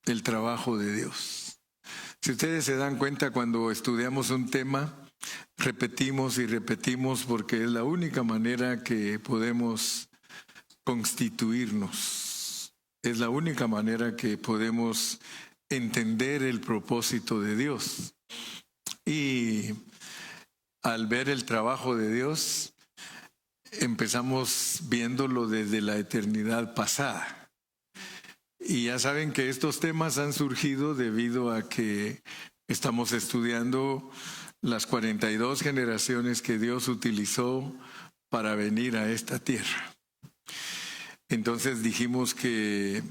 el trabajo de Dios. Si ustedes se dan cuenta, cuando estudiamos un tema, repetimos y repetimos porque es la única manera que podemos constituirnos. Es la única manera que podemos entender el propósito de Dios. Y al ver el trabajo de Dios, empezamos viéndolo desde la eternidad pasada. Y ya saben que estos temas han surgido debido a que estamos estudiando las 42 generaciones que Dios utilizó para venir a esta tierra. Entonces dijimos que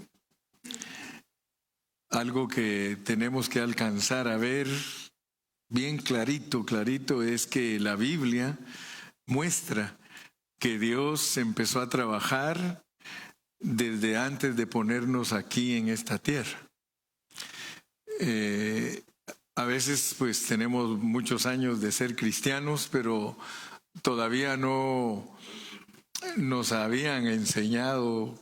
algo que tenemos que alcanzar a ver bien clarito es que la Biblia muestra que Dios empezó a trabajar desde antes de ponernos aquí en esta tierra. A veces pues tenemos muchos años de ser cristianos, pero todavía no nos habían enseñado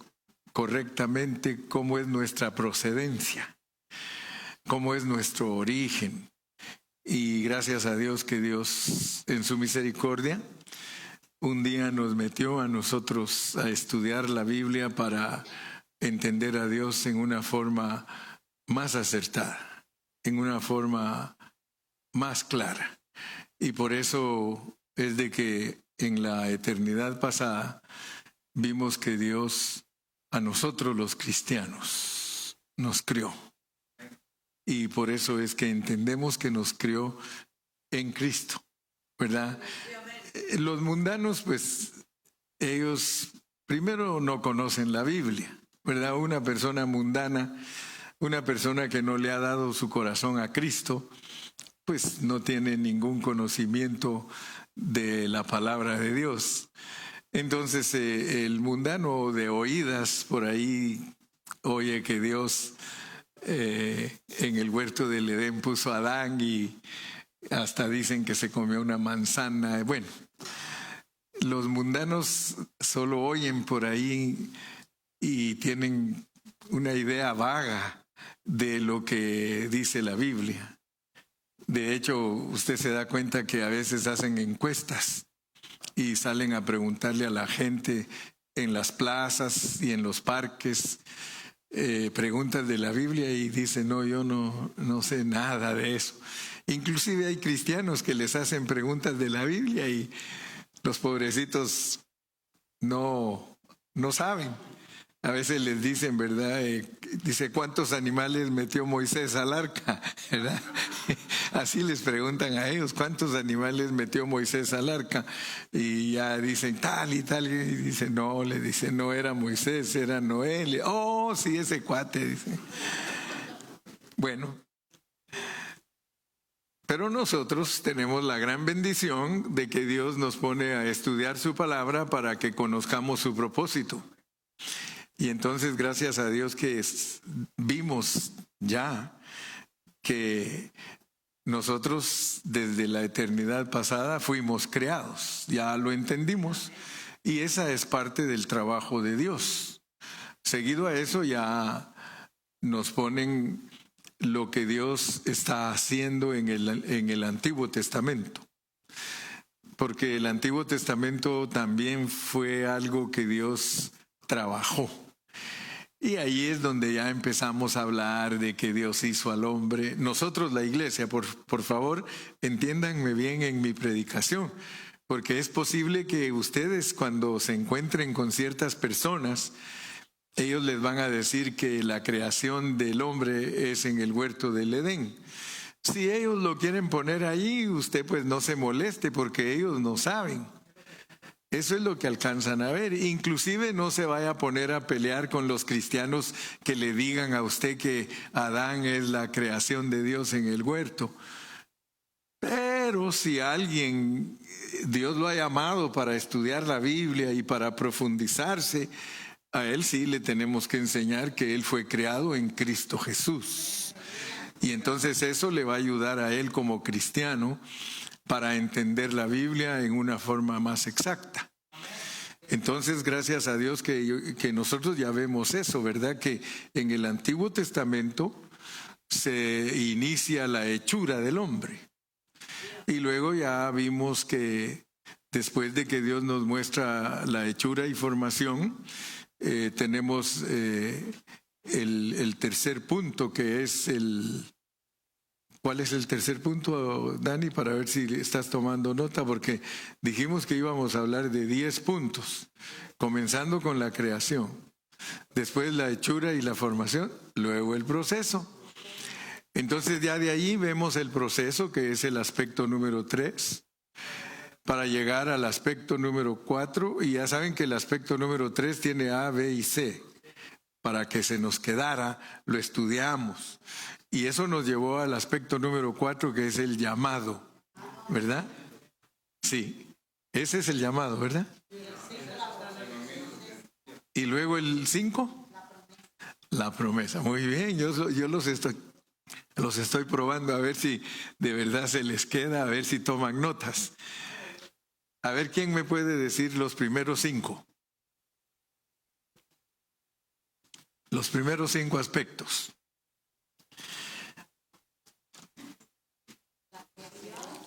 correctamente cómo es nuestra procedencia, cómo es nuestro origen. Y gracias a Dios que Dios en su misericordia un día nos metió a nosotros a estudiar la Biblia para entender a Dios en una forma más acertada, en una forma más clara. Y por eso es de que en la eternidad pasada vimos que Dios a nosotros los cristianos nos crió. Y por eso es que entendemos que nos crió en Cristo, ¿verdad? Los mundanos, pues, ellos primero no conocen la Biblia, ¿verdad? Una persona mundana, una persona que no le ha dado su corazón a Cristo, pues no tiene ningún conocimiento de la palabra de Dios. Entonces, el mundano de oídas por ahí oye que Dios en el huerto del Edén puso a Adán y hasta dicen que se comió una manzana. Bueno, los mundanos solo oyen por ahí y tienen una idea vaga de lo que dice la Biblia. De hecho, usted se da cuenta que a veces hacen encuestas y salen a preguntarle a la gente en las plazas y en los parques preguntas de la Biblia y dicen, no, yo no sé nada de eso. Inclusive hay cristianos que les hacen preguntas de la Biblia y los pobrecitos no saben. A veces les dicen, ¿verdad? Dice, ¿cuántos animales metió Moisés al arca? ¿Verdad? Así les preguntan a ellos, ¿cuántos animales metió Moisés al arca? Y ya dicen tal y tal. Y dice, no, le dice, no era Moisés, era Noé. Oh, sí, ese cuate, dice. Bueno. Pero nosotros tenemos la gran bendición de que Dios nos pone a estudiar su palabra para que conozcamos su propósito. Y entonces, gracias a Dios que vimos ya que nosotros desde la eternidad pasada fuimos creados, ya lo entendimos, y esa es parte del trabajo de Dios. Seguido a eso ya nos ponen lo que Dios está haciendo en el Antiguo Testamento. Porque el Antiguo Testamento también fue algo que Dios trabajó. Y ahí es donde ya empezamos a hablar de que Dios hizo al hombre. Nosotros, la iglesia, por favor, entiéndanme bien en mi predicación, porque es posible que ustedes cuando se encuentren con ciertas personas, ellos les van a decir que la creación del hombre es en el huerto del Edén. Si ellos lo quieren poner ahí, usted pues no se moleste porque ellos no saben. Eso es lo que alcanzan a ver. Inclusive no se vaya a poner a pelear con los cristianos que le digan a usted que Adán es la creación de Dios en el huerto. Pero si alguien, Dios lo ha llamado para estudiar la Biblia y para profundizarse, a él sí le tenemos que enseñar que él fue creado en Cristo Jesús. Y entonces eso le va a ayudar a él como cristiano para entender la Biblia en una forma más exacta. Entonces, gracias a Dios que nosotros ya vemos eso, ¿verdad? Que en el Antiguo Testamento se inicia la hechura del hombre. Y luego ya vimos que después de que Dios nos muestra la hechura y formación, tenemos el tercer punto, que es el... ¿Cuál es el tercer punto, Dani? Para ver si estás tomando nota, porque dijimos que íbamos a hablar de 10 puntos, comenzando con la creación, después la hechura y la formación, luego el proceso. Entonces ya de ahí vemos el proceso, que es el aspecto número 3, para llegar al aspecto número 4, y ya saben que el aspecto número 3 tiene A, B y C. Para que se nos quedara, lo estudiamos. Y eso nos llevó al aspecto número 4, que es el llamado, ¿verdad? Sí, ese es el llamado, ¿verdad? Y luego el 5, la promesa. Muy bien, yo los estoy probando a ver si de verdad se les queda, a ver si toman notas. A ver, ¿quién me puede decir los primeros 5? Los primeros 5 aspectos.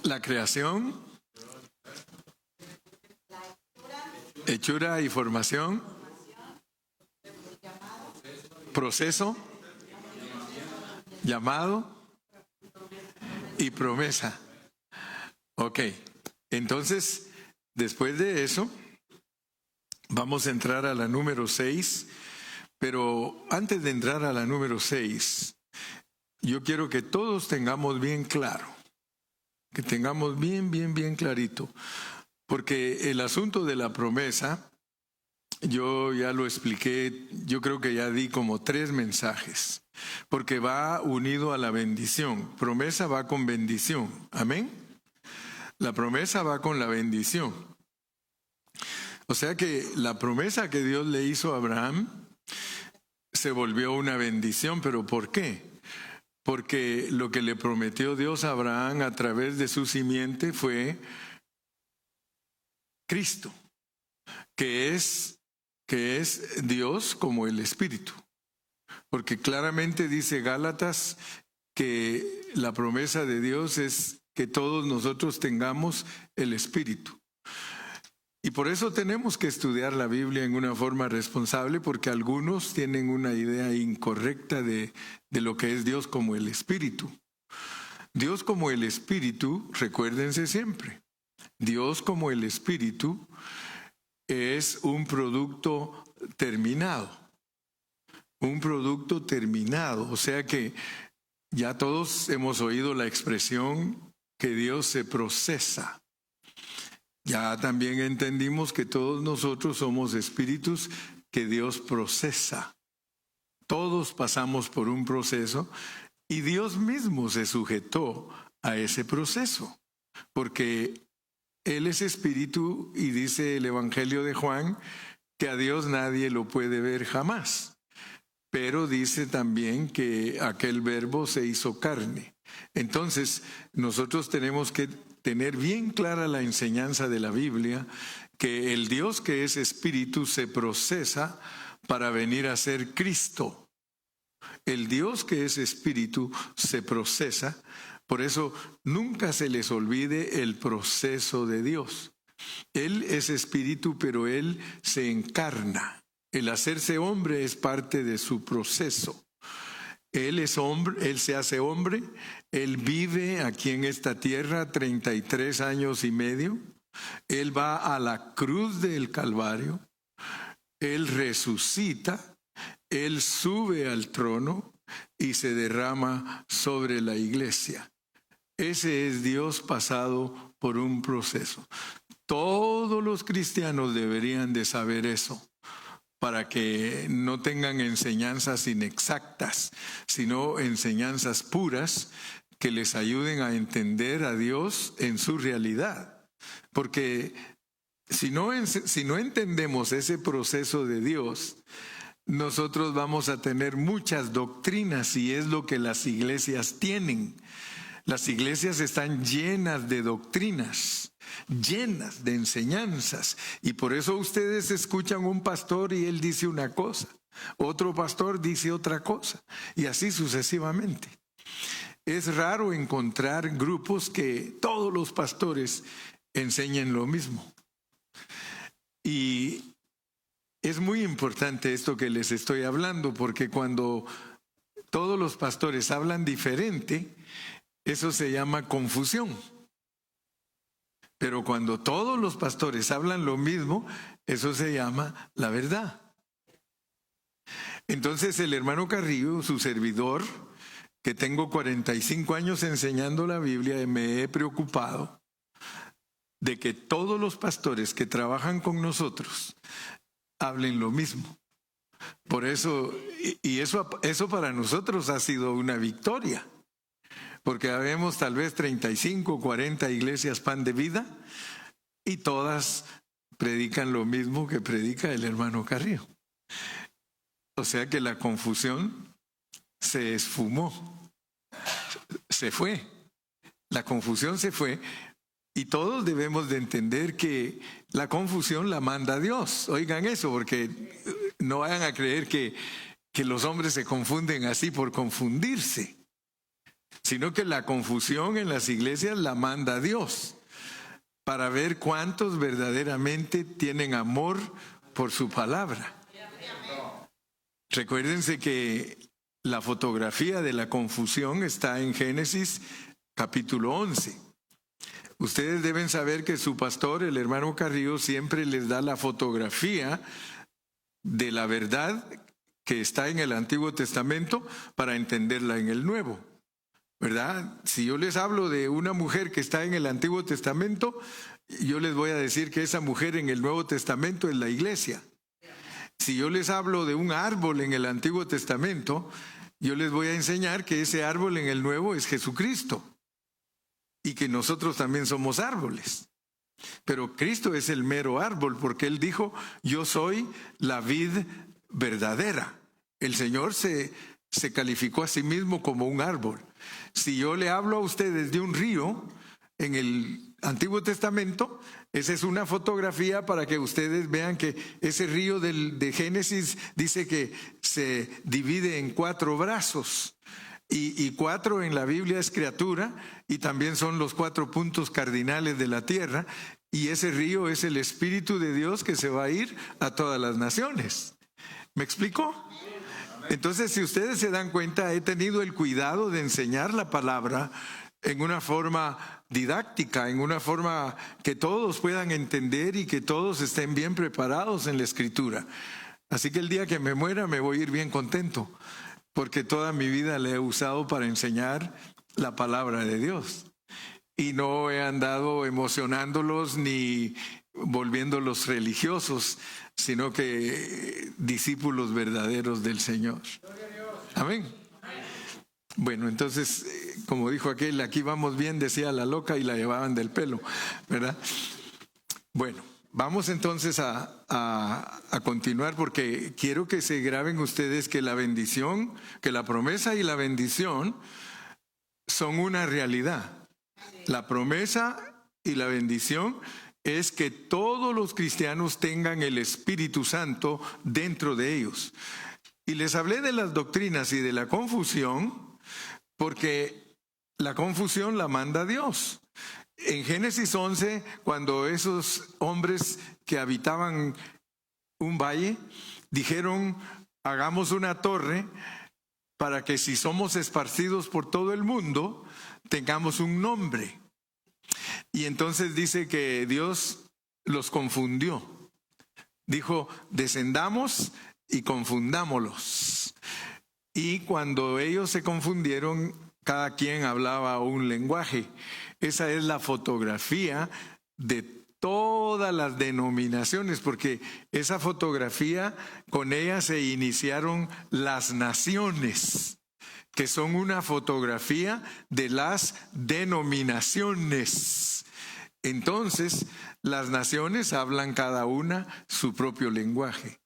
La creación, hechura y formación, proceso, llamado y promesa. Ok, entonces, después de eso, vamos a entrar a la número 6, pero antes de entrar a la número 6, yo quiero que todos tengamos bien claro, que tengamos bien clarito, porque el asunto de la promesa, yo ya lo expliqué, yo creo que ya di como 3 mensajes, porque va unido a la bendición. Promesa va con bendición, amén. La promesa va con la bendición. O sea que la promesa que Dios le hizo a Abraham se volvió una bendición, pero ¿por qué? Porque lo que le prometió Dios a Abraham a través de su simiente fue Cristo, que es Dios como el Espíritu. Porque claramente dice Gálatas que la promesa de Dios es que todos nosotros tengamos el Espíritu. Y por eso tenemos que estudiar la Biblia en una forma responsable, porque algunos tienen una idea incorrecta de lo que es Dios como el Espíritu. Dios como el Espíritu, recuérdense siempre, Dios como el Espíritu es un producto terminado. Un producto terminado. O sea que ya todos hemos oído la expresión que Dios se procesa. Ya también entendimos que todos nosotros somos espíritus que Dios procesa. Todos pasamos por un proceso y Dios mismo se sujetó a ese proceso, porque Él es espíritu y dice el Evangelio de Juan que a Dios nadie lo puede ver jamás. Pero dice también que aquel verbo se hizo carne. Entonces, nosotros tenemos que tener bien clara la enseñanza de la Biblia, que el Dios que es espíritu se procesa para venir a ser Cristo. El Dios que es espíritu se procesa, por eso nunca se les olvide el proceso de Dios. Él es espíritu, pero Él se encarna. El hacerse hombre es parte de su proceso. Él es hombre, Él se hace hombre, Él vive aquí en esta tierra 33 años y medio, Él va a la cruz del Calvario, Él resucita, Él sube al trono y se derrama sobre la iglesia. Ese es Dios pasado por un proceso. Todos los cristianos deberían de saber eso, para que no tengan enseñanzas inexactas, sino enseñanzas puras que les ayuden a entender a Dios en su realidad. Porque si no entendemos ese proceso de Dios, nosotros vamos a tener muchas doctrinas, y es lo que las iglesias tienen. Las iglesias están llenas de doctrinas, llenas de enseñanzas, y por eso ustedes escuchan un pastor y él dice una cosa, Otro pastor dice otra cosa, y así sucesivamente. Es raro encontrar grupos que todos los pastores enseñen lo mismo. Y es muy importante esto que les estoy hablando, porque cuando todos los pastores hablan diferente, eso se llama confusión. Pero cuando todos los pastores hablan lo mismo, eso se llama la verdad. Entonces el hermano Carrillo, su servidor, que tengo 45 años enseñando la Biblia, me he preocupado de que todos los pastores que trabajan con nosotros hablen lo mismo. Por eso, y eso para nosotros ha sido una victoria, porque habemos tal vez 35, 40 iglesias Pan de Vida y todas predican lo mismo que predica el hermano Carrillo. O sea que la confusión se esfumó, se fue, la confusión se fue. Y todos debemos de entender que la confusión la manda Dios. Oigan eso, porque no vayan a creer que los hombres se confunden así por confundirse, sino que la confusión en las iglesias la manda Dios para ver cuántos verdaderamente tienen amor por su palabra. Recuérdense que la fotografía de la confusión está en Génesis capítulo 11. Ustedes deben saber que su pastor, el hermano Carrillo, siempre les da la fotografía de la verdad que está en el Antiguo Testamento para entenderla en el Nuevo, ¿verdad? Si yo les hablo de una mujer que está en el Antiguo Testamento, yo les voy a decir que esa mujer en el Nuevo Testamento es la iglesia. Si yo les hablo de un árbol en el Antiguo Testamento, yo les voy a enseñar que ese árbol en el Nuevo es Jesucristo. Y que nosotros también somos árboles. Pero Cristo es el mero árbol, porque Él dijo, yo soy la vid verdadera. El Señor se calificó a sí mismo como un árbol. Si yo le hablo a ustedes de un río en el Antiguo Testamento, esa es una fotografía para que ustedes vean que ese río de Génesis dice que se divide en 4 brazos. Y 4 en la Biblia es criatura, y también son los 4 puntos cardinales de la tierra, y ese río es el Espíritu de Dios que se va a ir a todas las naciones. ¿Me explicó? Entonces, si ustedes se dan cuenta, he tenido el cuidado de enseñar la palabra en una forma didáctica, en una forma que todos puedan entender y que todos estén bien preparados en la Escritura. Así que el día que me muera me voy a ir bien contento, porque toda mi vida la he usado para enseñar la palabra de Dios. Y no he andado emocionándolos ni volviéndolos religiosos, sino que discípulos verdaderos del Señor. Amén. Bueno, entonces, como dijo aquel, aquí vamos bien, decía la loca, y la llevaban del pelo, ¿verdad? Bueno. Vamos entonces a continuar, porque quiero que se graben ustedes que la bendición, que la promesa y la bendición son una realidad. La promesa y la bendición es que todos los cristianos tengan el Espíritu Santo dentro de ellos. Y les hablé de las doctrinas y de la confusión, porque la confusión la manda Dios. En Génesis 11, cuando esos hombres que habitaban un valle dijeron, hagamos una torre para que si somos esparcidos por todo el mundo, tengamos un nombre. Y entonces dice que Dios los confundió. Dijo, descendamos y confundámoslos. Y cuando ellos se confundieron, cada quien hablaba un lenguaje. Esa es la fotografía de todas las denominaciones, porque esa fotografía, con ella se iniciaron las naciones, que son una fotografía de las denominaciones. Entonces, las naciones hablan cada una su propio lenguaje.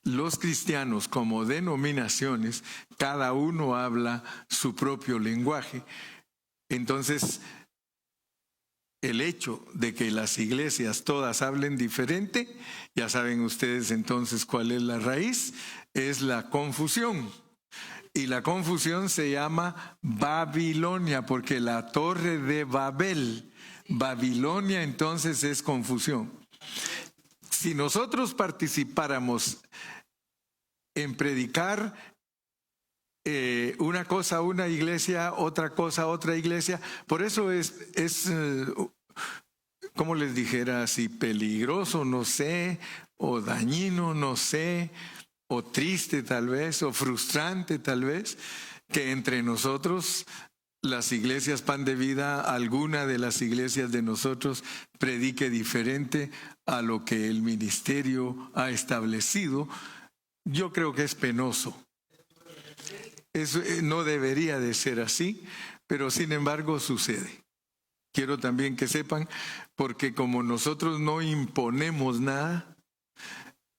Los cristianos, como denominaciones, cada uno habla su propio lenguaje. Entonces, el hecho de que las iglesias todas hablen diferente, ya saben ustedes entonces cuál es la raíz, es la confusión. Y la confusión se llama Babilonia, porque la torre de Babel, Babilonia entonces es confusión. Si nosotros participáramos en predicar una cosa una iglesia, otra cosa otra iglesia, por eso es como les dijera, si peligroso, no sé, o dañino, no sé, o triste tal vez, o frustrante tal vez, que entre nosotros, las iglesias Pan de Vida, alguna de las iglesias de nosotros predique diferente a lo que el ministerio ha establecido. Yo creo que es penoso. Eso no debería de ser así, pero sin embargo sucede. Quiero también que sepan, porque como nosotros no imponemos nada,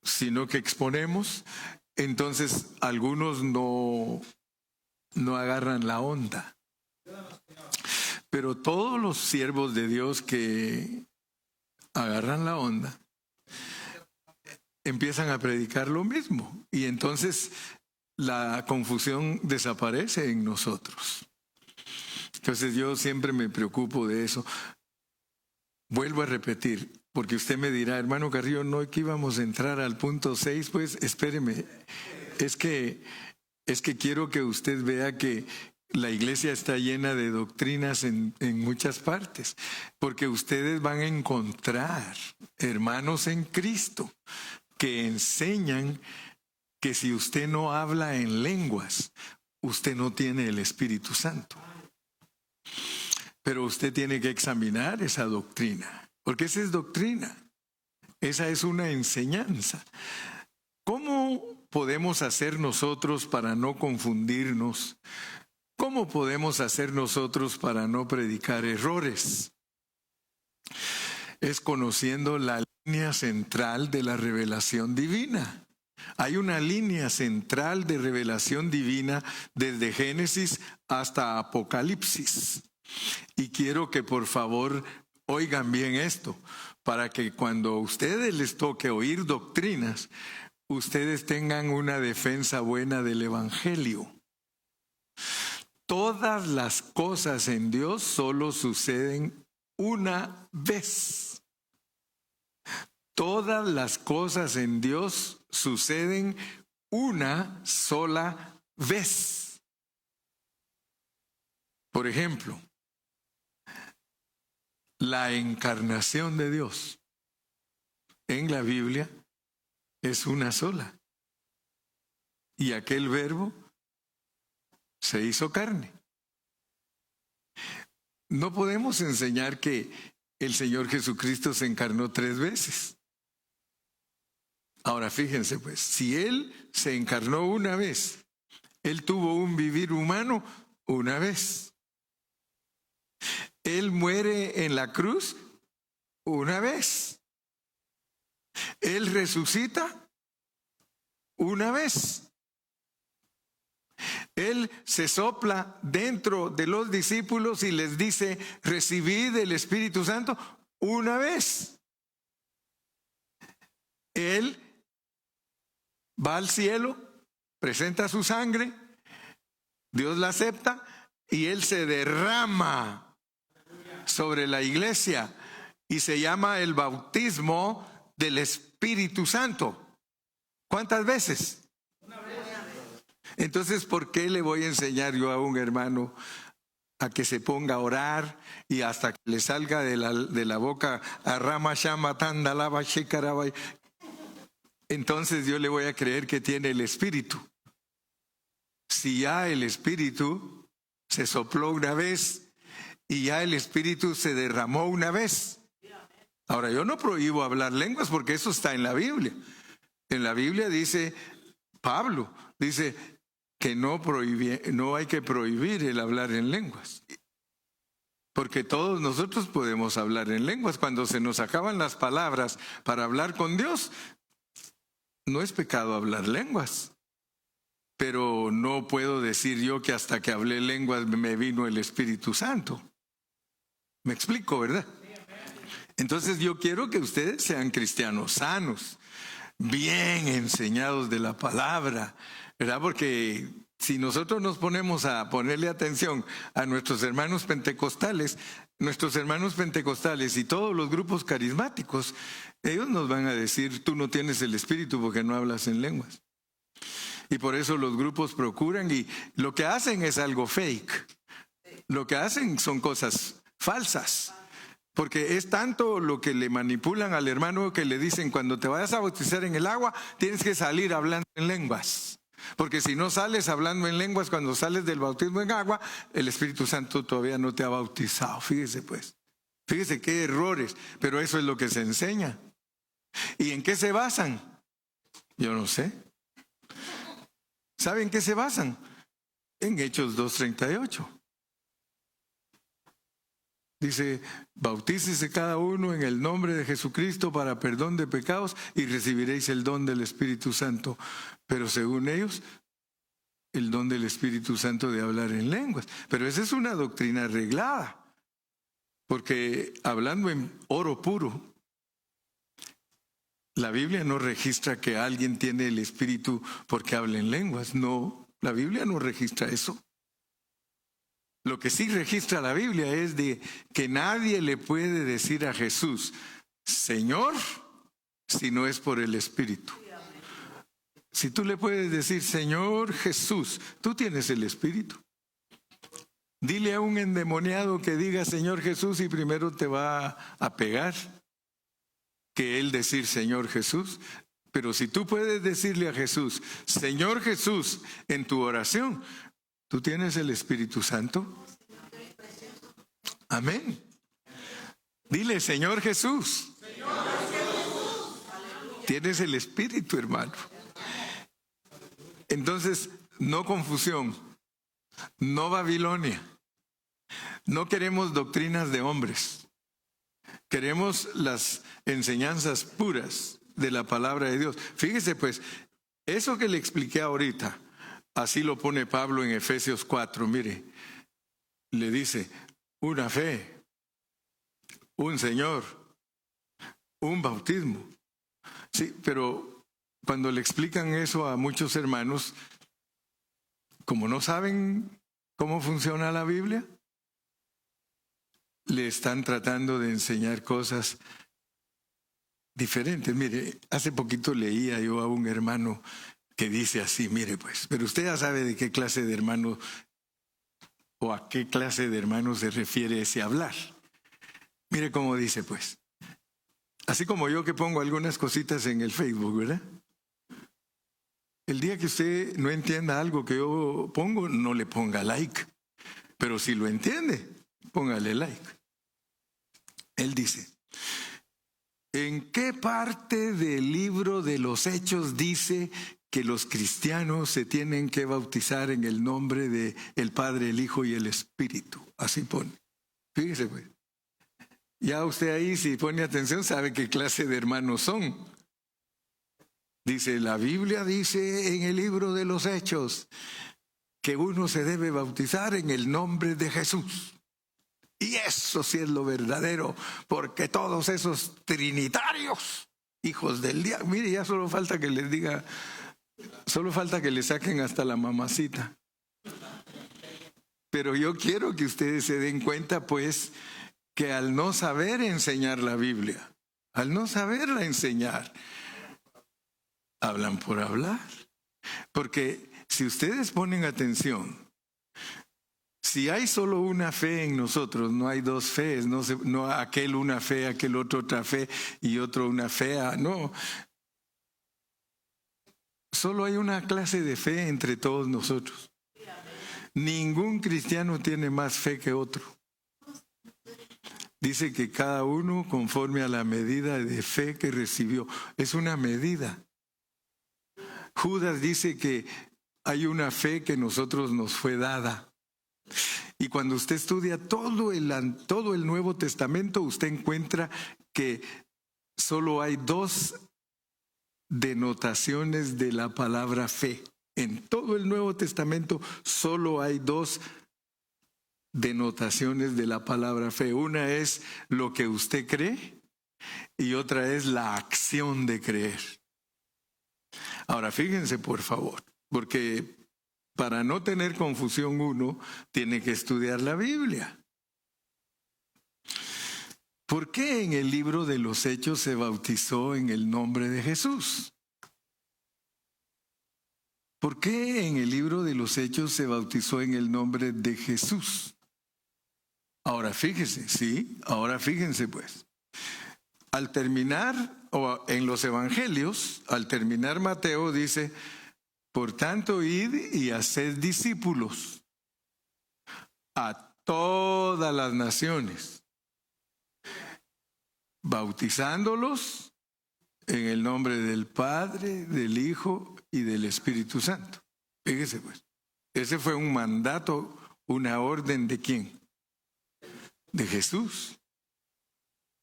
sino que exponemos, entonces algunos no agarran la onda. Pero todos los siervos de Dios que agarran la onda, empiezan a predicar lo mismo. Y entonces la confusión desaparece en nosotros. Entonces yo siempre me preocupo de eso. Vuelvo a repetir, porque usted me dirá, hermano Carrillo, no que íbamos a entrar al punto 6, pues espéreme. Es que quiero que usted vea que la iglesia está llena de doctrinas en muchas partes, porque ustedes van a encontrar hermanos en Cristo que enseñan que si usted no habla en lenguas, usted no tiene el Espíritu Santo. Pero usted tiene que examinar esa doctrina, porque esa es doctrina, esa es una enseñanza. ¿Cómo podemos hacer nosotros para no confundirnos? ¿Cómo podemos hacer nosotros para no predicar errores? Es conociendo la línea central de la revelación divina. Hay una línea central de revelación divina desde Génesis hasta Apocalipsis. Y quiero que por favor oigan bien esto, para que cuando a ustedes les toque oír doctrinas, ustedes tengan una defensa buena del Evangelio. Todas las cosas en Dios solo suceden una vez. Todas las cosas en Dios suceden una sola vez. Por ejemplo, la encarnación de Dios en la Biblia es una sola. Y aquel verbo se hizo carne. No podemos enseñar que el Señor Jesucristo se encarnó 3 veces. Ahora fíjense pues, si Él se encarnó una vez, Él tuvo un vivir humano una vez. Él muere en la cruz una vez. Él resucita una vez. Él se sopla dentro de los discípulos y les dice, recibid el Espíritu Santo una vez. Él va al cielo, presenta su sangre, Dios la acepta y Él se derrama sobre la iglesia y se llama el bautismo del Espíritu Santo. ¿Cuántas veces? Una vez. Entonces, ¿por qué le voy a enseñar yo a un hermano a que se ponga a orar y hasta que le salga de la boca a Rama Shama Tandalaba Shekarabai? Entonces yo le voy a creer que tiene el Espíritu. Si ya el Espíritu se sopló una vez y ya el Espíritu se derramó una vez. Ahora, yo no prohíbo hablar lenguas porque eso está en la Biblia. En la Biblia dice, Pablo dice que no hay que prohibir el hablar en lenguas. Porque todos nosotros podemos hablar en lenguas. Cuando se nos acaban las palabras para hablar con Dios, no es pecado hablar lenguas. Pero no puedo decir yo que hasta que hablé lenguas me vino el Espíritu Santo. Me explico, ¿verdad? Entonces yo quiero que ustedes sean cristianos sanos, bien enseñados de la palabra, ¿verdad? Porque si nosotros nos ponemos a ponerle atención a nuestros hermanos pentecostales y todos los grupos carismáticos, ellos nos van a decir, tú no tienes el Espíritu porque no hablas en lenguas. Y por eso los grupos procuran, y lo que hacen es algo fake. Lo que hacen son cosas falsas. Porque es tanto lo que le manipulan al hermano que le dicen, cuando te vayas a bautizar en el agua, tienes que salir hablando en lenguas. Porque si no sales hablando en lenguas cuando sales del bautismo en agua, el Espíritu Santo todavía no te ha bautizado. Fíjese pues. Fíjese qué errores. Pero eso es lo que se enseña. ¿Y en qué se basan? Yo no sé. ¿Saben qué se basan? En Hechos 2:38. Dice, bautícese cada uno en el nombre de Jesucristo para perdón de pecados y recibiréis el don del Espíritu Santo. Pero según ellos, el don del Espíritu Santo de hablar en lenguas. Pero esa es una doctrina arreglada. Porque hablando en oro puro, la Biblia no registra que alguien tiene el Espíritu porque habla en lenguas. No, la Biblia no registra eso. Lo que sí registra la Biblia es de que nadie le puede decir a Jesús, Señor, si no es por el Espíritu. Si tú le puedes decir, Señor Jesús, tú tienes el Espíritu. Dile a un endemoniado que diga Señor Jesús y primero te va a pegar que él decir Señor Jesús. Pero si tú puedes decirle a Jesús, Señor Jesús, en tu oración, ¿tú tienes el Espíritu Santo? Amén. Dile, Señor Jesús. Tienes el Espíritu, hermano. Entonces, no confusión, no Babilonia. No queremos doctrinas de hombres. Queremos las enseñanzas puras de la palabra de Dios. Fíjese pues, eso que le expliqué ahorita, así lo pone Pablo en Efesios 4, mire, le dice, una fe, un Señor, un bautismo. Sí, pero cuando le explican eso a muchos hermanos, como no saben cómo funciona la Biblia, le están tratando de enseñar cosas diferentes. Mire, hace poquito leía yo a un hermano que dice así, mire pues, pero usted ya sabe de qué clase de hermano o a qué clase de hermano se refiere ese hablar. Mire cómo dice pues, así como yo que pongo algunas cositas en el Facebook, ¿verdad? El día que usted no entienda algo que yo pongo, no le ponga like, pero si lo entiende, póngale like. Él dice, ¿en qué parte del libro de los Hechos dice que los cristianos se tienen que bautizar en el nombre de el Padre, el Hijo y el Espíritu? Así pone. Fíjese pues. Ya usted ahí, si pone atención, sabe qué clase de hermanos son. Dice, la Biblia dice en el libro de los Hechos que uno se debe bautizar en el nombre de Jesús. Y eso sí es lo verdadero, porque todos esos trinitarios, hijos del diablo, mire, ya solo falta que les diga, solo falta que le saquen hasta la mamacita. Pero yo quiero que ustedes se den cuenta, pues, que al no saber enseñar la Biblia, al no saberla enseñar, hablan por hablar. Porque si ustedes ponen atención, si hay solo una fe en nosotros, no hay dos fees, no aquel una fe, aquel otro otra fe y otro una fea, no. Solo hay una clase de fe entre todos nosotros. Ningún cristiano tiene más fe que otro. Dice que cada uno conforme a la medida de fe que recibió. Es una medida. Judas dice que hay una fe que nosotros nos fue dada. Y cuando usted estudia todo el Nuevo Testamento, usted encuentra que solo hay dos denotaciones de la palabra fe. En todo el Nuevo Testamento solo hay dos denotaciones de la palabra fe. Una es lo que usted cree y otra es la acción de creer. Ahora, fíjense por favor, porque para no tener confusión uno tiene que estudiar la Biblia. ¿Por qué en el libro de los Hechos se bautizó en el nombre de Jesús? ¿Por qué en el libro de los Hechos se bautizó en el nombre de Jesús? Ahora fíjense, sí, ahora fíjense pues. Al terminar, o en los evangelios, al terminar Mateo dice, por tanto id y haced discípulos a todas las naciones, bautizándolos en el nombre del Padre, del Hijo y del Espíritu Santo. Fíjese pues, ese fue un mandato, una orden ¿de quién? De Jesús.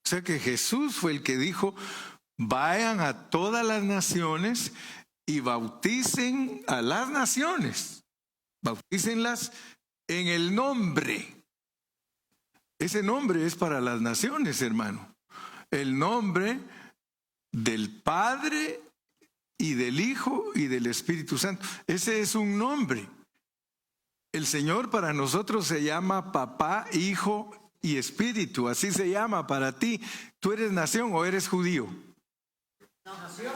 O sea que Jesús fue el que dijo, vayan a todas las naciones y bauticen a las naciones. Bautícenlas en el nombre. Ese nombre es para las naciones, hermano. El nombre del Padre y del Hijo y del Espíritu Santo. Ese es un nombre. El Señor para nosotros se llama Papá, Hijo y Espíritu. Así se llama para ti. ¿Tú eres nación o eres judío? Nación.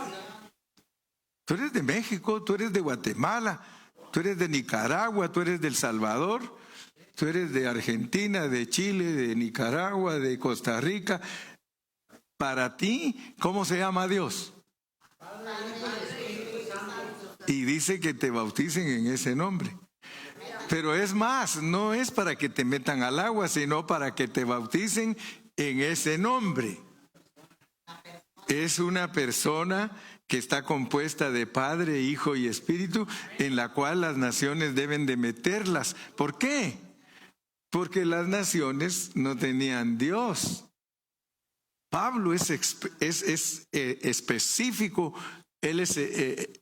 Tú eres de México, tú eres de Guatemala, tú eres de Nicaragua, tú eres del Salvador, tú eres de Argentina, de Chile, de Nicaragua, de Costa Rica. Para ti, ¿cómo se llama Dios? Y dice que te bauticen en ese nombre. Pero es más, no es para que te metan al agua, sino para que te bauticen en ese nombre. Es una persona que está compuesta de Padre, Hijo y Espíritu, en la cual las naciones deben de meterlas. ¿Por qué? Porque las naciones no tenían Dios. Pablo es específico, él es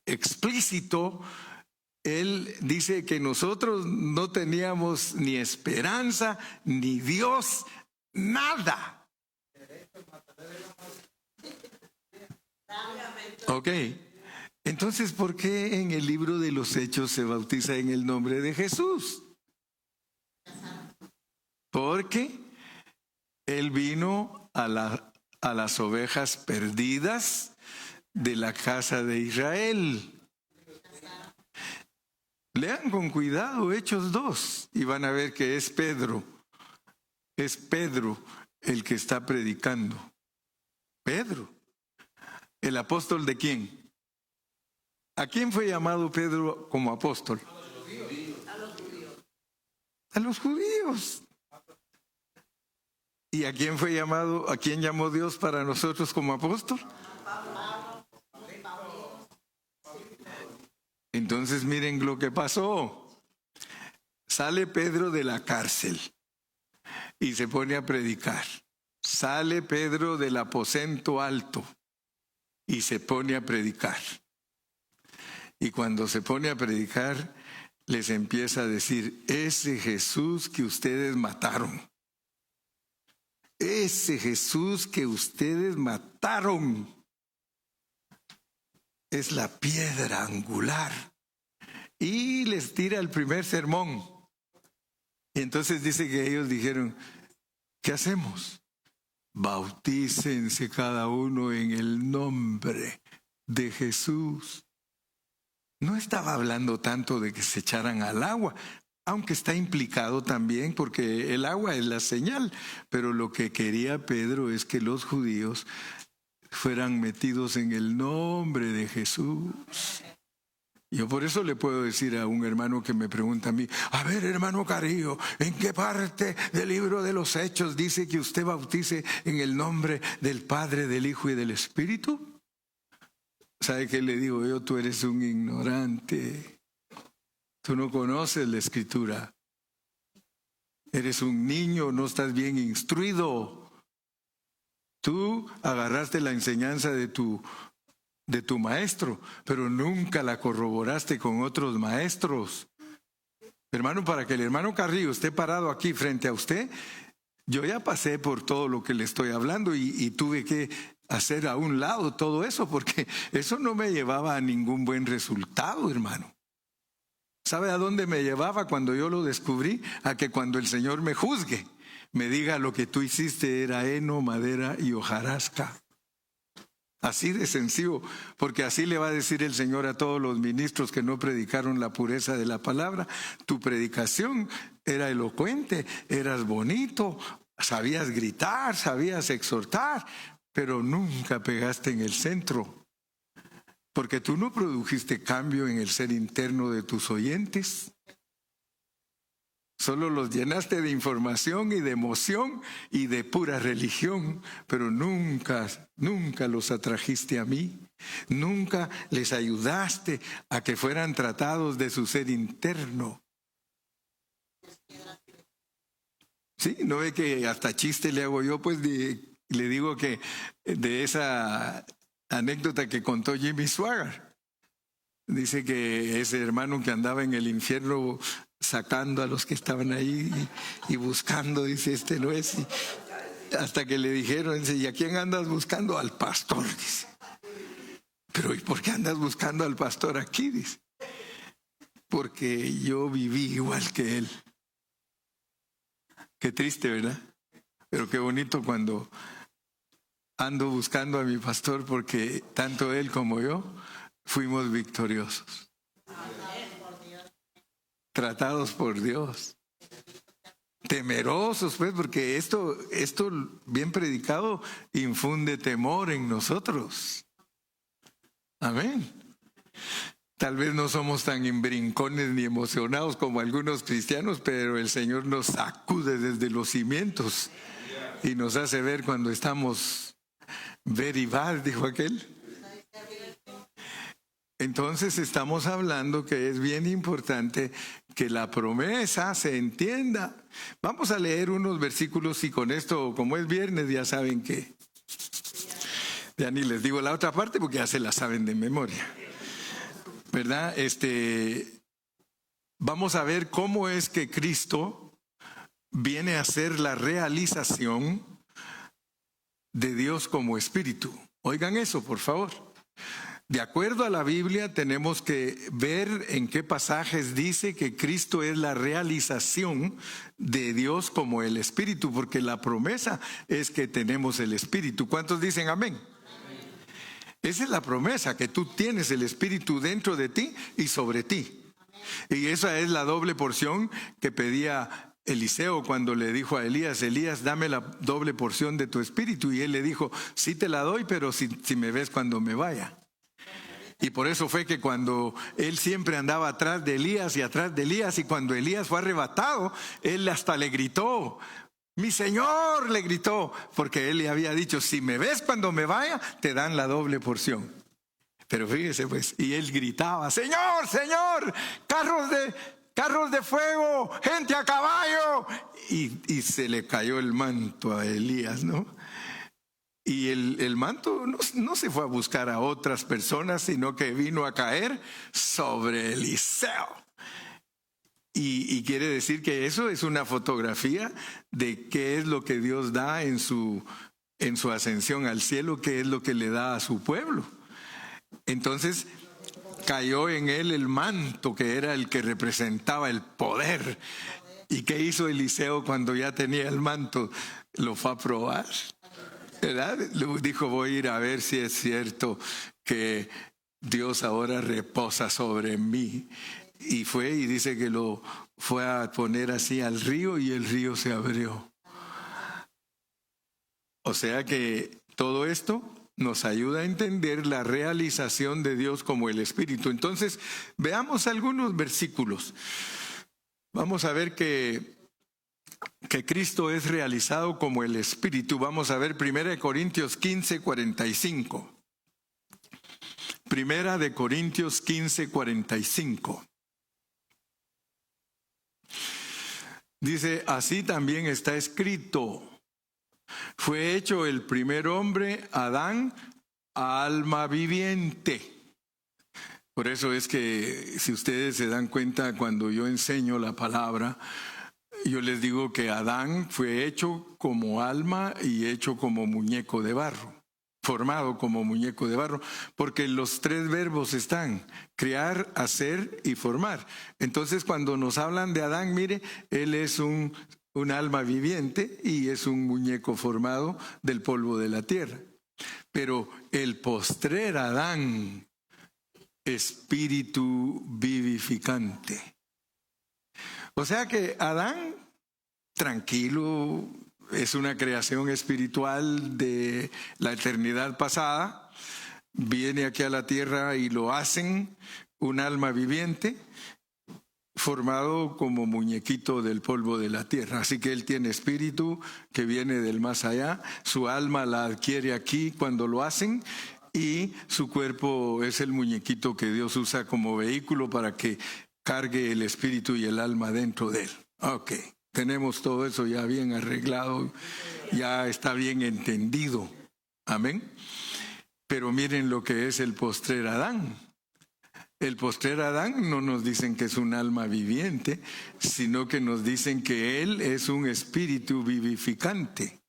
explícito. Él dice que nosotros no teníamos ni esperanza, ni Dios, nada. Ok, entonces, ¿por qué en el libro de los Hechos se bautiza en el nombre de Jesús? Porque Él vino a las ovejas perdidas de la casa de Israel. Lean con cuidado Hechos 2 y van a ver que es Pedro el que está predicando. Pedro, ¿el apóstol de quién? ¿A quién fue llamado Pedro como apóstol? A los judíos. ¿Y a quién fue llamado, a quién llamó Dios para nosotros como apóstol? Entonces miren lo que pasó. Sale Pedro de la cárcel y se pone a predicar. Sale Pedro del aposento alto y se pone a predicar. Y cuando se pone a predicar, les empieza a decir, ese Jesús que ustedes mataron. Ese Jesús que ustedes mataron es la piedra angular. Y les tira el primer sermón. Y entonces dice que ellos dijeron, ¿qué hacemos? Bautícense cada uno en el nombre de Jesús. No estaba hablando tanto de que se echaran al agua, aunque está implicado también porque el agua es la señal, pero lo que quería Pedro es que los judíos fueran metidos en el nombre de Jesús. Yo por eso le puedo decir a un hermano que me pregunta a mí, a ver, hermano Carrillo, ¿en qué parte del libro de los Hechos dice que usted bautice en el nombre del Padre, del Hijo y del Espíritu? ¿Sabe qué le digo yo? Tú eres un ignorante. Tú no conoces la Escritura. Eres un niño, no estás bien instruido. Tú agarraste la enseñanza de tu maestro, pero nunca la corroboraste con otros maestros. Hermano, para que el hermano Carrillo esté parado aquí frente a usted, Yo ya pasé por todo lo que le estoy hablando y tuve que hacer a un lado todo eso porque eso no me llevaba a ningún buen resultado, hermano. ¿Sabe a dónde me llevaba cuando yo lo descubrí? A que cuando el Señor me juzgue, me diga lo que tú hiciste era heno, madera y hojarasca. Así de sencillo, porque así le va a decir el Señor a todos los ministros que no predicaron la pureza de la palabra. Tu predicación era elocuente, eras bonito, sabías gritar, sabías exhortar, pero nunca pegaste en el centro. Porque tú no produjiste cambio en el ser interno de tus oyentes. Solo los llenaste de información y de emoción y de pura religión, pero nunca los atrajiste a mí. Nunca les ayudaste a que fueran tratados de su ser interno. Sí, ¿no ve que hasta chiste le hago yo? Pues le digo que de esa anécdota que contó Jimmy Swaggart. Dice que ese hermano que andaba en el infierno sacando a los que estaban ahí y buscando, dice, este no es. Y hasta que le dijeron, dice, ¿y a quién andas buscando? Al pastor, dice. Pero ¿y por qué andas buscando al pastor aquí? Dice. Porque yo viví igual que él. Qué triste, ¿verdad? Pero qué bonito cuando ando buscando a mi pastor, porque tanto él como yo fuimos victoriosos. Tratados por Dios. Temerosos, pues, porque esto bien predicado infunde temor en nosotros. Amén. Tal vez no somos tan imbrincones ni emocionados como algunos cristianos, pero el Señor nos sacude desde los cimientos y nos hace ver cuando estamos very bad, dijo aquel. Entonces estamos hablando que es bien importante que la promesa se entienda. Vamos a leer unos versículos y con esto, como es viernes, ya saben que ya ni les digo la otra parte porque ya se la saben de memoria, ¿verdad? Vamos a ver cómo es que Cristo viene a ser la realización de Dios como espíritu. Oigan eso, por favor. De acuerdo a la Biblia, tenemos que ver en qué pasajes dice que Cristo es la realización de Dios como el Espíritu, porque la promesa es que tenemos el Espíritu. ¿Cuántos dicen amén? Esa es la promesa, que tú tienes el Espíritu dentro de ti y sobre ti. Y esa es la doble porción que pedía Eliseo cuando le dijo a Elías, Elías, dame la doble porción de tu Espíritu. Y él le dijo, sí te la doy, pero si me ves cuando me vaya. Y por eso fue que cuando él siempre andaba atrás de Elías y cuando Elías fue arrebatado, él hasta le gritó, mi Señor, le gritó, porque él le había dicho, si me ves cuando me vaya, te dan la doble porción. Pero fíjese pues, y él gritaba, Señor, Señor, carros de fuego, gente a caballo. Y se le cayó el manto a Elías, ¿no? Y el manto no se fue a buscar a otras personas, sino que vino a caer sobre Eliseo. Y quiere decir que eso es una fotografía de qué es lo que Dios da en su ascensión al cielo, qué es lo que le da a su pueblo. Entonces cayó en él el manto que era el que representaba el poder. ¿Y qué hizo Eliseo cuando ya tenía el manto? Lo fue a probar, ¿verdad? Dijo, voy a ir a ver si es cierto que Dios ahora reposa sobre mí. Y fue y dice que lo fue a poner así al río y el río se abrió. O sea que todo esto nos ayuda a entender la realización de Dios como el Espíritu. Entonces, veamos algunos versículos. Vamos a ver que Cristo es realizado como el Espíritu. Vamos a ver 1 Corintios 15, 45. 1 Corintios 15, 45. Dice, así también está escrito. Fue hecho el primer hombre, Adán, alma viviente. Por eso es que si ustedes se dan cuenta cuando yo enseño la palabra, Yo les digo que Adán fue hecho como alma y hecho como muñeco de barro, formado como muñeco de barro, porque los tres verbos están: crear, hacer y formar. Entonces, cuando nos hablan de Adán, mire, él es un alma viviente y es un muñeco formado del polvo de la tierra. Pero el postrer Adán, espíritu vivificante. O sea que Adán, tranquilo, es una creación espiritual de la eternidad pasada, viene aquí a la tierra y lo hacen un alma viviente, formado como muñequito del polvo de la tierra. Así que él tiene espíritu que viene del más allá, su alma la adquiere aquí cuando lo hacen, y su cuerpo es el muñequito que Dios usa como vehículo para que cargue el espíritu y el alma dentro de él. Ok, tenemos todo eso ya bien arreglado, ya está bien entendido. Amén. Pero miren lo que es el postrer Adán. El postrer Adán no nos dicen que es un alma viviente, sino que nos dicen que él es un espíritu vivificante.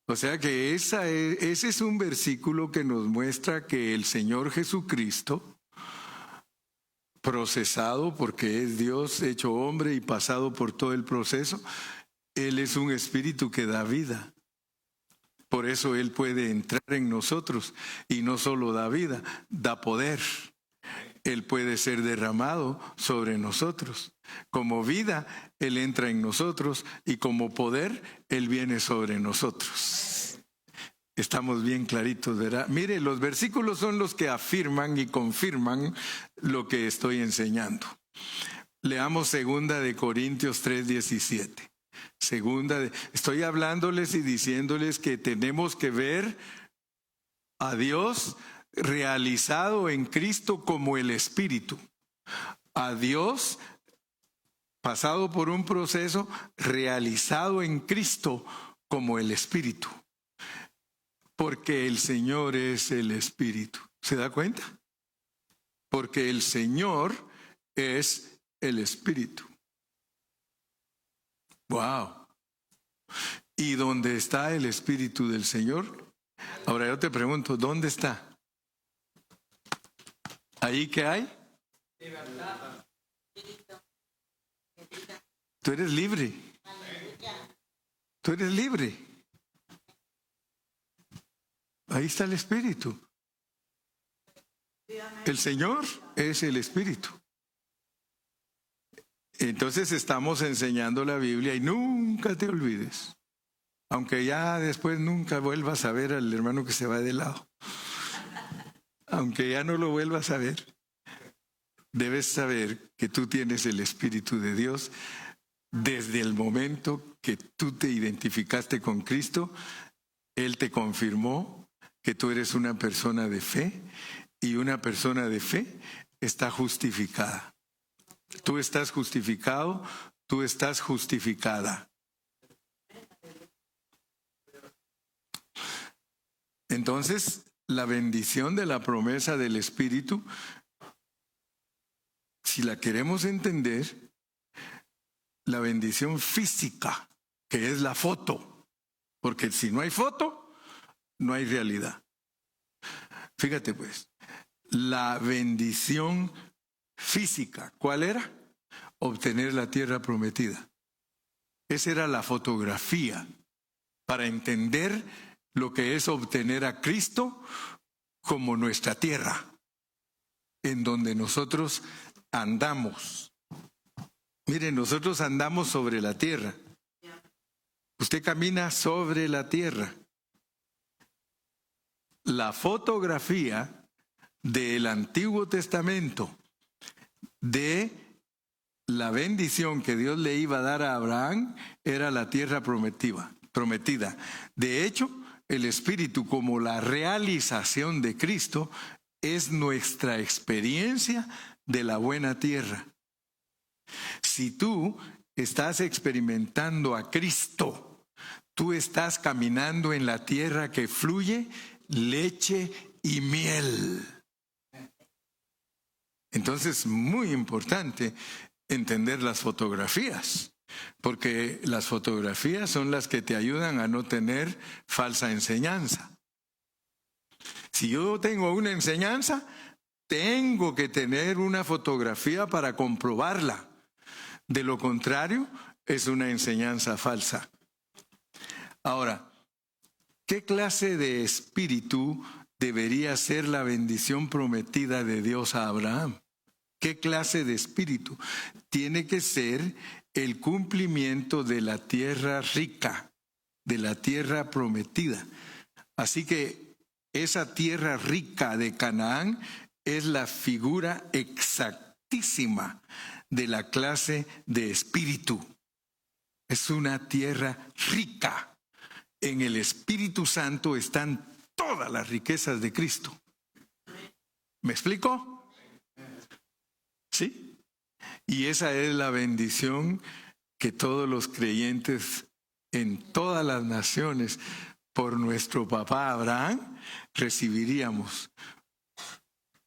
O sea que ese es un versículo que nos muestra que el Señor Jesucristo, procesado porque es Dios hecho hombre y pasado por todo el proceso, Él es un espíritu que da vida. Por eso Él puede entrar en nosotros y no solo da vida, da poder. Él puede ser derramado sobre nosotros. Como vida, Él entra en nosotros, y como poder, Él viene sobre nosotros. Estamos bien claritos, ¿verdad? Mire, los versículos son los que afirman y confirman lo que estoy enseñando. Leamos 2 Corintios 3:17. Estoy hablándoles y diciéndoles que tenemos que ver a Dios realizado en Cristo como el Espíritu. A Dios pasado por un proceso, realizado en Cristo como el Espíritu. Porque el Señor es el Espíritu. ¿Se da cuenta? Porque el Señor es el Espíritu. ¡Wow! ¿Y dónde está el Espíritu del Señor? Ahora yo te pregunto, ¿dónde está? ¿Ahí qué hay? Libertad. Tú eres libre. Tú eres libre. Ahí está el Espíritu. El Señor es el Espíritu. Entonces estamos enseñando la Biblia y nunca te olvides. Aunque ya después nunca vuelvas a ver al hermano que se va de lado. Aunque ya no lo vuelvas a ver. Debes saber que tú tienes el Espíritu de Dios desde el momento que tú te identificaste con Cristo. Él te confirmó que tú eres una persona de fe, y una persona de fe está justificada. Tú estás justificado, tú estás justificada. Entonces, la bendición de la promesa del Espíritu, si la queremos entender, la bendición física, que es la foto, porque si no hay foto, no hay realidad. Fíjate pues, la bendición física, ¿cuál era? Obtener la tierra prometida. Esa era la fotografía para entender lo que es obtener a Cristo como nuestra tierra, en donde nosotros andamos. Miren, nosotros andamos sobre la tierra. Usted camina sobre la tierra. La fotografía del Antiguo Testamento de la bendición que Dios le iba a dar a Abraham era la tierra prometida. De hecho, el Espíritu, como la realización de Cristo, es nuestra experiencia de la buena tierra. Si tú estás experimentando a Cristo, tú estás caminando en la tierra que fluye leche y miel. Entonces, muy importante entender las fotografías. porque las fotografías son las que te ayudan a no tener falsa enseñanza. Si yo tengo una enseñanza, tengo que tener una fotografía para comprobarla. De lo contrario, es una enseñanza falsa. Ahora, ¿qué clase de espíritu debería ser la bendición prometida de Dios a Abraham? ¿Qué clase de espíritu? Tiene que ser el cumplimiento de la tierra rica, de la tierra prometida. Así que esa tierra rica de Canaán es la figura exactísima de la clase de espíritu. Es una tierra rica. En el Espíritu Santo están todas las riquezas de Cristo. ¿Me explico? ¿Sí? Y esa es la bendición que todos los creyentes en todas las naciones por nuestro papá Abraham recibiríamos.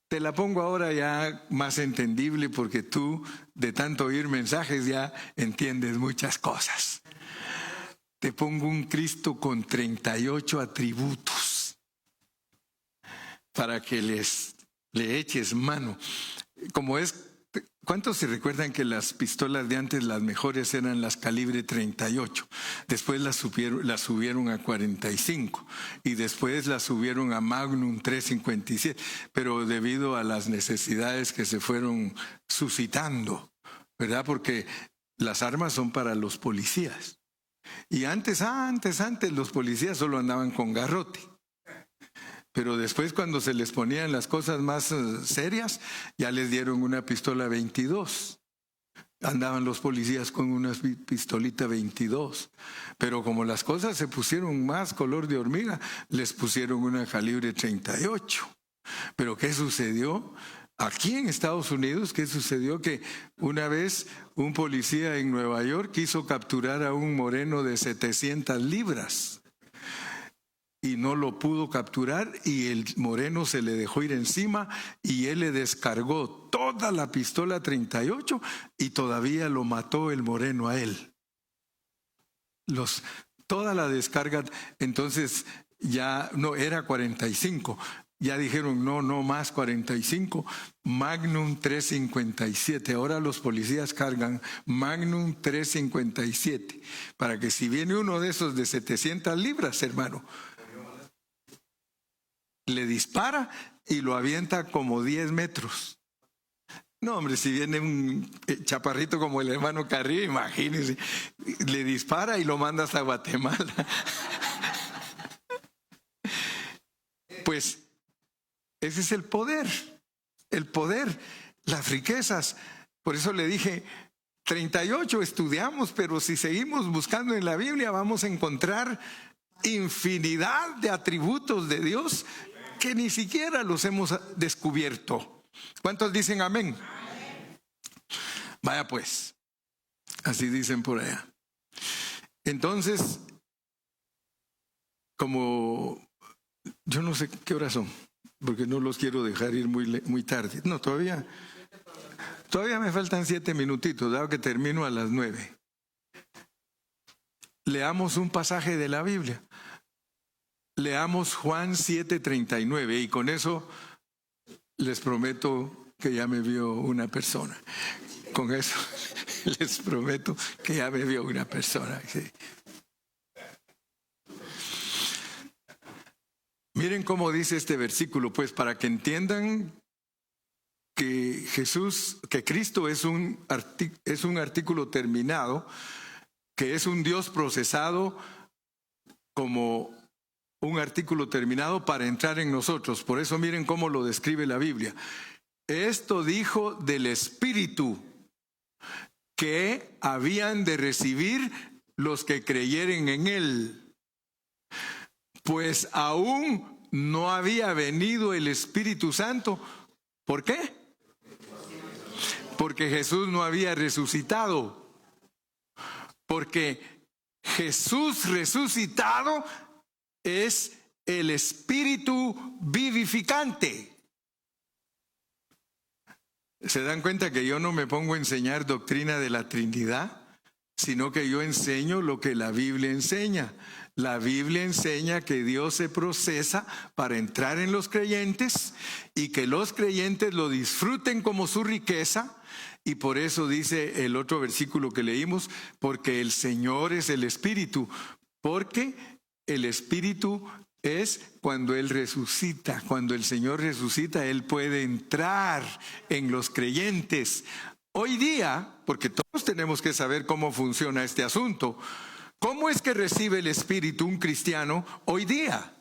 Te la pongo ahora ya más entendible porque tú, de tanto oír mensajes, ya entiendes muchas cosas. Te pongo un Cristo con 38 atributos para que le eches mano. Como es, ¿cuántos se recuerdan que las pistolas de antes, las mejores eran las calibre 38? Después las subieron a 45 y después las subieron a Magnum 357, pero debido a las necesidades que se fueron suscitando, ¿verdad? Porque las armas son para los policías. Y antes los policías solo andaban con garrote. Pero después, cuando se les ponían las cosas más serias, ya les dieron una pistola 22. Andaban los policías con una pistolita 22. Pero como las cosas se pusieron más color de hormiga, les pusieron una calibre 38. Pero ¿qué sucedió? Aquí en Estados Unidos, ¿qué sucedió? Que una vez un policía en Nueva York quiso capturar a un moreno de 700 libras y no lo pudo capturar y el moreno se le dejó ir encima y él le descargó toda la pistola 38 y todavía lo mató el moreno a él. Toda la descarga, entonces ya no era 45. Ya dijeron, no más 45, Magnum 357. Ahora los policías cargan Magnum 357, para que si viene uno de esos de 700 libras, hermano, le dispara y lo avienta como 10 metros. No, hombre, si viene un chaparrito como el hermano Carrillo, imagínense, le dispara y lo manda hasta Guatemala. Pues ese es el poder, las riquezas. Por eso le dije, 38 estudiamos, pero si seguimos buscando en la Biblia vamos a encontrar infinidad de atributos de Dios que ni siquiera los hemos descubierto. ¿Cuántos dicen amén? Vaya pues, así dicen por allá. Entonces, como yo no sé qué horas son, porque no los quiero dejar ir muy tarde. No, todavía me faltan 7 minutitos, dado que termino a las 9. Leamos un pasaje de la Biblia. Leamos Juan 7:39 y con eso les prometo que ya me vio una persona. Con eso les prometo que ya me vio una persona. Sí. Miren cómo dice este versículo, pues para que entiendan que Cristo es un artículo terminado, que es un Dios procesado como un artículo terminado para entrar en nosotros. Por eso miren cómo lo describe la Biblia. Esto dijo del Espíritu que habían de recibir los que creyeren en Él. Pues aún no había venido el Espíritu Santo. ¿Por qué? Porque Jesús no había resucitado. Porque Jesús resucitado es el Espíritu vivificante. ¿Se dan cuenta que yo no me pongo a enseñar doctrina de la Trinidad? sino que yo enseño lo que la Biblia enseña. La Biblia enseña que Dios se procesa para entrar en los creyentes y que los creyentes lo disfruten como su riqueza. Y por eso dice el otro versículo que leímos, porque el Señor es el Espíritu, porque el Espíritu es cuando Él resucita. Cuando el Señor resucita, Él puede entrar en los creyentes. Hoy día, porque todos tenemos que saber cómo funciona este asunto, ¿cómo es que recibe el Espíritu un cristiano hoy día?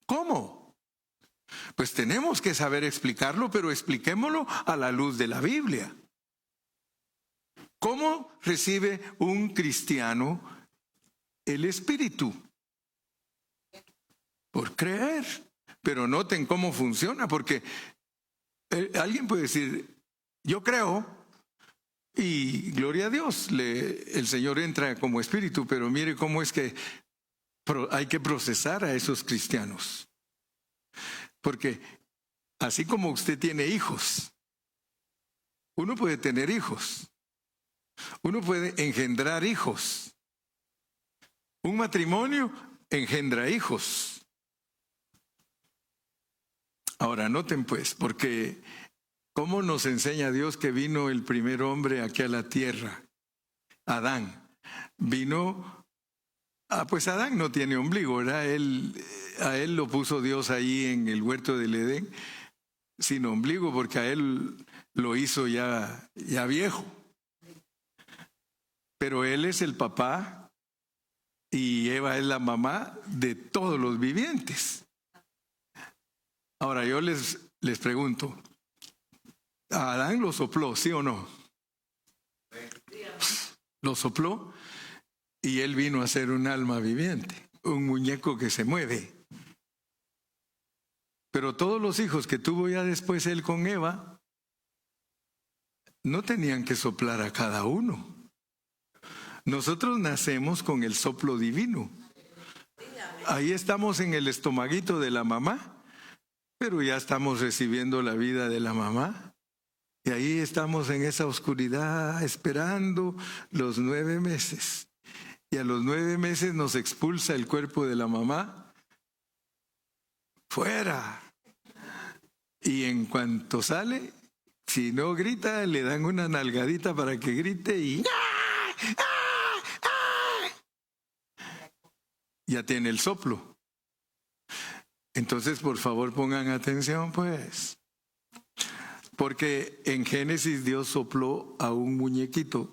¿Cómo? Pues tenemos que saber explicarlo, pero expliquémoslo a la luz de la Biblia. ¿Cómo recibe un cristiano el Espíritu? Por creer. Pero noten cómo funciona, porque alguien puede decir, yo creo, y gloria a Dios, el Señor entra como Espíritu, pero mire cómo es que hay que procesar a esos cristianos. Porque así como usted tiene hijos, uno puede tener hijos, uno puede engendrar hijos. Un matrimonio engendra hijos. Ahora noten pues, porque ¿cómo nos enseña Dios que vino el primer hombre aquí a la tierra? Adán. Vino, pues Adán no tiene ombligo, ¿verdad? A él lo puso Dios ahí en el huerto del Edén, sin ombligo, porque a él lo hizo ya viejo. Pero él es el papá y Eva es la mamá de todos los vivientes. Ahora yo les pregunto, ¿a Adán lo sopló, sí o no? Lo sopló y él vino a ser un alma viviente, un muñeco que se mueve. Pero todos los hijos que tuvo ya después él con Eva, no tenían que soplar a cada uno. Nosotros nacemos con el soplo divino. Ahí estamos en el estomaguito de la mamá, pero ya estamos recibiendo la vida de la mamá. Y ahí estamos en esa oscuridad esperando los 9 meses. Y a los 9 meses nos expulsa el cuerpo de la mamá. ¡Fuera! Y en cuanto sale, si no grita, le dan una nalgadita para que grite y ya tiene el soplo. Entonces, por favor, pongan atención, pues. Porque en Génesis Dios sopló a un muñequito.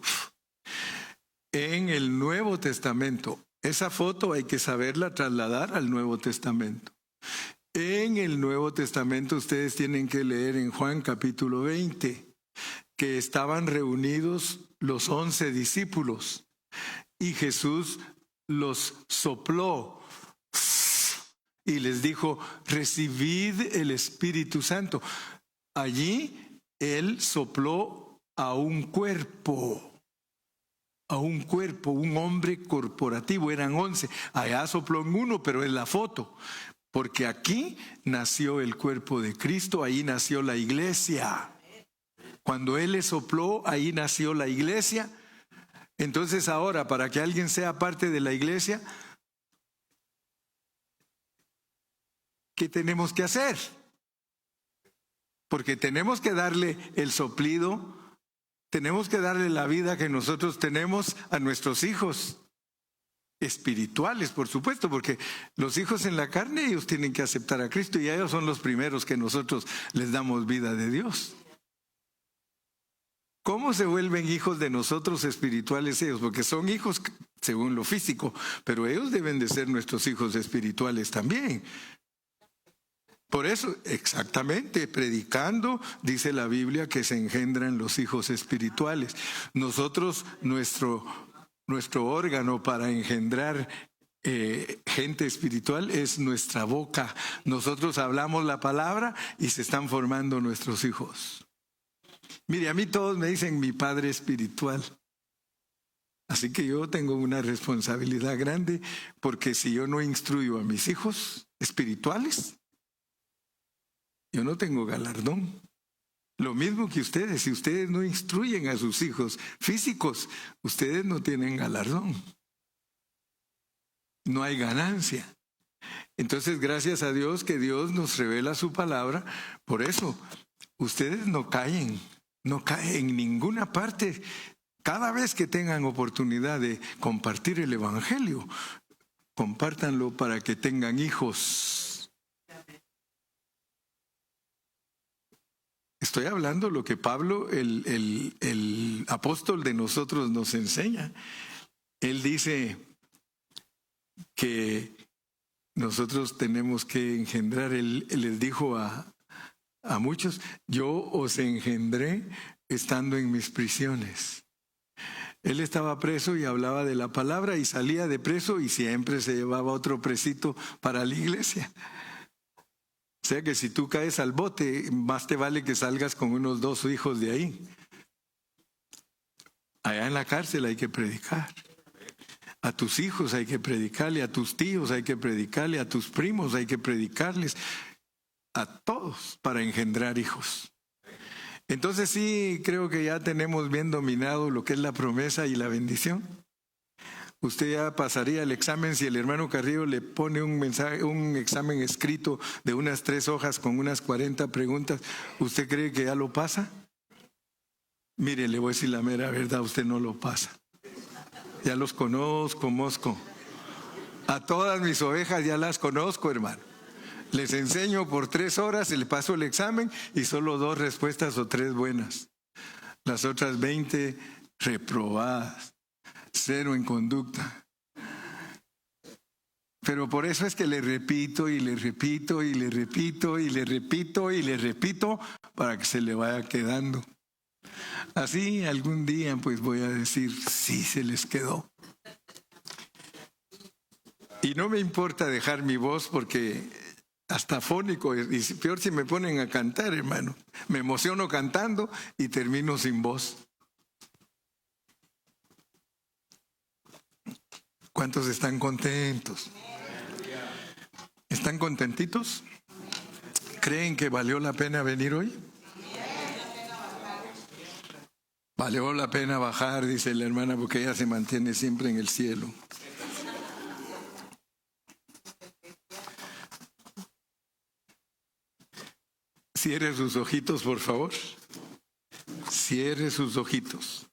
En el Nuevo Testamento, esa foto hay que saberla trasladar al Nuevo Testamento. En el Nuevo Testamento ustedes tienen que leer en Juan capítulo 20, que estaban reunidos los 11 discípulos y Jesús los sopló y les dijo, recibid el Espíritu Santo. Allí Él sopló a un cuerpo, un hombre corporativo, eran 11. Allá sopló en uno, pero es la foto. Porque aquí nació el cuerpo de Cristo, ahí nació la iglesia. Cuando Él le sopló, ahí nació la iglesia. Entonces ahora, para que alguien sea parte de la iglesia, ¿qué tenemos que hacer? Porque tenemos que darle el soplido, tenemos que darle la vida que nosotros tenemos a nuestros hijos espirituales, por supuesto, porque los hijos en la carne, ellos tienen que aceptar a Cristo y ellos son los primeros que nosotros les damos vida de Dios. ¿Cómo se vuelven hijos de nosotros espirituales ellos? Porque son hijos según lo físico, pero ellos deben de ser nuestros hijos espirituales también. Por eso, exactamente, predicando, dice la Biblia que se engendran los hijos espirituales. Nosotros, nuestro órgano para engendrar gente espiritual es nuestra boca. Nosotros hablamos la palabra y se están formando nuestros hijos. Mire, a mí todos me dicen mi padre espiritual. Así que yo tengo una responsabilidad grande, porque si yo no instruyo a mis hijos espirituales, yo no tengo galardón. Lo mismo que ustedes, si ustedes no instruyen a sus hijos físicos, ustedes no tienen galardón. No hay ganancia. Entonces, gracias a Dios que Dios nos revela su palabra. Por eso, ustedes no caen en ninguna parte. Cada vez que tengan oportunidad de compartir el Evangelio, compártanlo para que tengan hijos. Estoy hablando lo que Pablo, el apóstol de nosotros, nos enseña. Él dice que nosotros tenemos que engendrar. Él les dijo a muchos: yo os engendré estando en mis prisiones. Él estaba preso y hablaba de la palabra y salía de preso y siempre se llevaba otro presito para la iglesia. O sea que si tú caes al bote, más te vale que salgas con unos 2 hijos de ahí. Allá en la cárcel hay que predicar. A tus hijos hay que predicarle, a tus tíos hay que predicarle, a tus primos hay que predicarles, a todos para engendrar hijos. Entonces sí, creo que ya tenemos bien dominado lo que es la promesa y la bendición. Usted ya pasaría el examen si el hermano Carrillo le pone un examen escrito de unas 3 hojas con unas 40 preguntas. ¿Usted cree que ya lo pasa? Mire, le voy a decir la mera verdad, usted no lo pasa. Ya los conozco, Mosco. A todas mis ovejas ya las conozco, hermano. Les enseño por 3 horas, le paso el examen y solo 2 respuestas o 3 buenas. Las otras 20 reprobadas. 0 en conducta. Pero por eso es que le repito y le repito y le repito y le repito y le repito para que se le vaya quedando. Así algún día pues voy a decir, sí, se les quedó. Y no me importa dejar mi voz porque hasta fónico, y peor si me ponen a cantar, hermano. Me emociono cantando y termino sin voz. ¿Cuántos están contentos? ¿Están contentitos? ¿Creen que valió la pena venir hoy? Valió la pena bajar, dice la hermana, porque ella se mantiene siempre en el cielo. Cierre sus ojitos, por favor. Cierre sus ojitos.